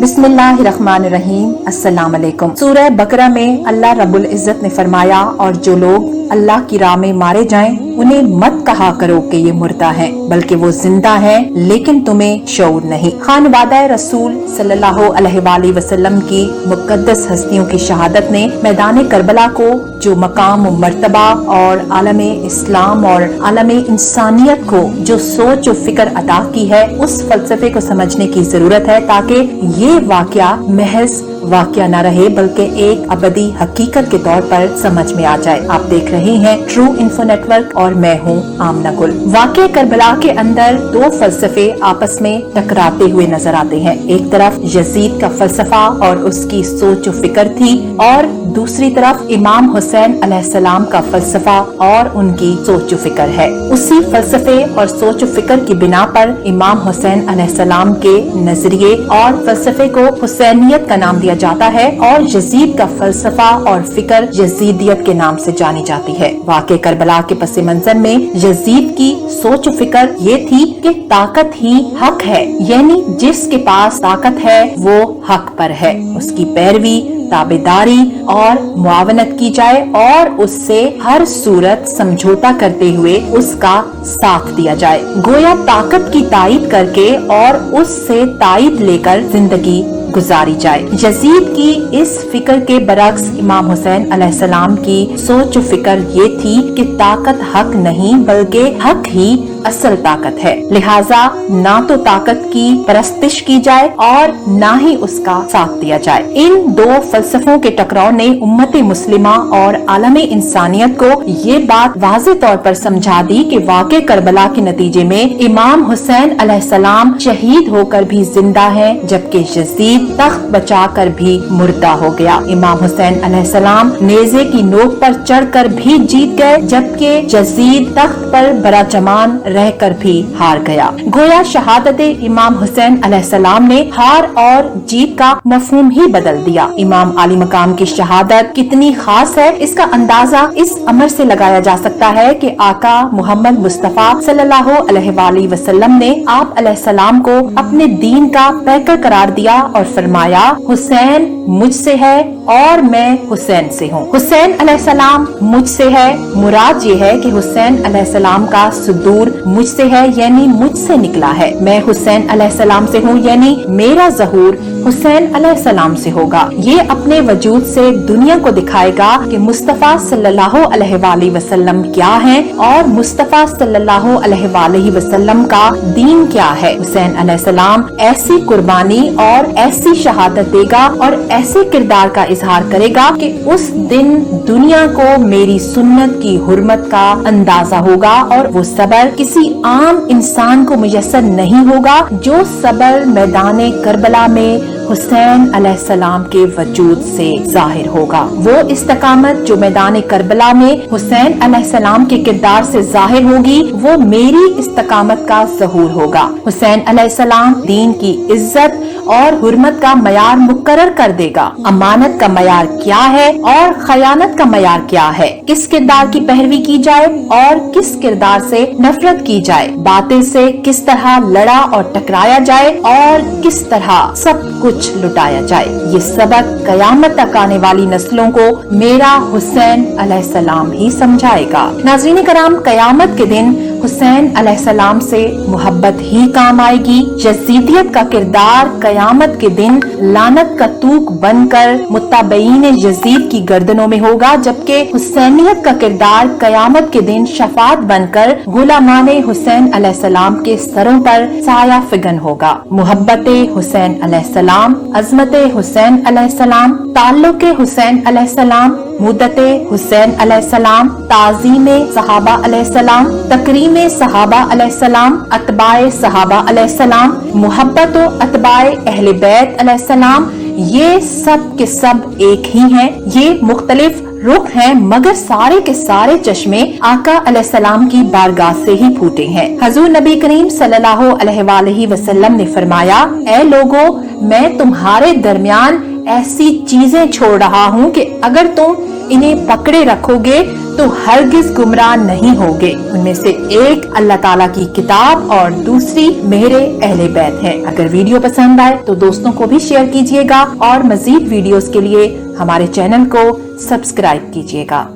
बिस्मिल्लाहिर्रहमानिर्रहीम। अस्सलाम वालेकुम। सूरह बकरा में अल्लाह रब्बुल इज्जत ने फरमाया, और जो लोग अल्लाह की राह में मारे जाएं उन्हें मत कहा करो कि ये मुर्दा है, बल्कि वो जिंदा है लेकिन तुम्हें शऊर नहीं। खानवादा रसूल सल्लल्लाहु अलैहि वसल्लम की मुकद्दस हस्तियों की शहादत ने मैदान करबला को जो मकाम व मर्तबा और आलम इस्लाम और आलम इंसानियत को जो सोच व फिक्र अता की है, उस फलसफे को समझने की जरूरत है, ताकि ये वाकया महज वाकया न रहे बल्कि एक अबदी हकीकत के तौर पर समझ में आ जाए। आप देख रहे हैं ट्रू इन्फो नेटवर्क और मैं हूँ आमना गुल। वाकया करबला के अंदर दो फलसफे आपस में टकराते हुए नजर आते हैं। एक तरफ यजीद का फलसफा और उसकी सोच व फिक्र थी, और दूसरी तरफ इमाम हुसैन अलैहिस्सलाम का फलसफा और उनकी सोच व फिक्र है। उसी फलसफे और सोच व फिक्र की बिना पर इमाम हुसैन अलैहिस्सलाम के नजरिए और फलसफे को हुसैनियत का नाम दिया जाता है, और यजीद का फलसफा और फिक्र यजीदियत के नाम से जानी जाती है। वाक़या करबला के पस मंजर में यजीद की सोच फिक्र ये थी कि ताकत ही हक है, यानी जिसके पास ताकत है वो हक पर है, उसकी पैरवी ताबेदारी और मुआवनत की जाए और उससे हर सूरत समझौता करते हुए उसका साथ दिया जाए। गोया ताकत की तायीद करके और उससे तायीद लेकर जिंदगी गुजारी जाए। यजीद की इस फिक्र के बरक्स इमाम हुसैन अलैहिस्सलाम की सोच फिक्र ये थी कि ताकत हक नहीं बल्कि हक ही असल ताकत है, लिहाजा ना तो ताकत की परस्तिश की जाए और ना ही उसका साथ दिया जाए। इन दो फलसफों के टकराव ने उम्मत मुस्लिमा और आलमे इंसानियत को ये बात वाज़े तौर पर समझा दी कि वाक़या करबला के नतीजे में इमाम हुसैन अलैहिस्सलाम शहीद होकर भी जिंदा है, जबकि यजीद तख्त बचाकर भी मुर्दा हो गया। इमाम हुसैन अलैहिस्सलाम नेज़े की नोक पर चढ़कर भी जीत गए, जबकि यजीद तख्त पर बराजमान रहकर भी हार गया। गोया शहादत इमाम हुसैन अलैहिस्सलाम ने हार और जीत का मफहूम ही बदल दिया। इमाम आली मकाम की शहादत कितनी खास है, इसका अंदाजा इस अमर से लगाया जा सकता है कि आका मोहम्मद मुस्तफा सल्लल्लाहु अलैहि वसल्लम ने आप अलैहिस्सलाम को अपने दीन का पैकर करार दिया और फरमाया, हुसैन मुझसे है और मैं हुसैन से हूँ। हुसैन अलैहिस्सलाम मुझसे है, मुराद ये है कि हुसैन अलैहिस्सलाम का सुदूर मुझसे है, यानी मुझसे निकला है। मैं हुसैन अलैहिस्सलाम से हूँ, यानी मेरा ज़हूर हुसैन अलैहिस्सलाम से होगा। ये अपने वजूद से दुनिया को दिखाएगा कि मुस्तफा सल्लल्लाहु अलैहि वसल्लम क्या है और मुस्तफा सल्लल्लाहु अलैहि वसल्लम का दीन क्या है। हुसैन अलैहिस्सलाम ऐसी कुर्बानी और ऐसी शहादत देगा और ऐसे किरदार का इजहार करेगा कि उस दिन दुनिया को मेरी सुन्नत की हुर्मत का अंदाजा होगा, और वो सबर किसी आम इंसान को मुयस्सर नहीं होगा जो सबर मैदान करबला में हुसैन अलैहिस्सलाम के वजूद से जाहिर होगा। वो इस्तकामत जो मैदान करबला में हुसैन अलैहिस्सलाम के किरदार से जाहिर होगी, वो मेरी इस्तकामत का ज़हूर होगा। हुसैन अलैहिस्सलाम दीन की इज्जत और हुर्मत का मयार मुकर्रर कर देगा। अमानत का मयार क्या है और खयानत का मयार क्या है, किस किरदार की पैरवी की जाए और किस किरदार से नफरत की जाए, बातें से किस तरह लड़ा और टकराया जाए और किस तरह सब कुछ लुटाया जाए। ये सबक कयामत तक आने वाली नस्लों को मेरा हुसैन अलैहिस्सलाम ही समझाएगा। नाज़रीन कराम, कयामत के दिन हुसैन अलैहिस्सलाम से मोहब्बत ही काम आएगी। यजीदियत का किरदार कयामत के दिन लानत का तूक बनकर मुत्तबईन यजीद की गर्दनों में होगा, जबकि हुसैनियत का किरदार कयामत के दिन शफात बनकर गुलामाने हुसैन अलैहिस्सलाम के सरों पर साया फिगन होगा। मोहब्बते हुसैन अलैहिस्सलाम, अज़मते हुसैन अलैहिस्सलाम, ताल्लुक़े हुसैन अलैहिस्सलाम, मुद्दते हुसैन अलैहिस्सलाम, ताज़ीमे सहाबा अलैहिस्सलाम, तकरीमे सहाबा अलैहिस्सलाम, अतबाए सहाबा अलैहिस्सलाम, मोहब्बत व अतबाए अहले बैत अलैहिस्सलाम, ये सब के सब एक ही हैं। ये मुख्तलिफ रुख हैं, मगर सारे के सारे चश्मे आका अलैहिस्सलाम की बारगाह से ही फूटे हैं। हजूर नबी करीम सल्लल्लाहु अलैहि वसल्लम ने फरमाया, ऐ लोगो, मैं तुम्हारे दरमियान ऐसी चीजें छोड़ रहा हूँ कि अगर तुम इन्हें पकड़े रखोगे तो हरगिज गुमराह नहीं होगे। उनमें से एक अल्लाह ताला की किताब और दूसरी मेरे अहले बैत है। अगर वीडियो पसंद आए तो दोस्तों को भी शेयर कीजिएगा और मजीद वीडियोस के लिए हमारे चैनल को सब्सक्राइब कीजिएगा।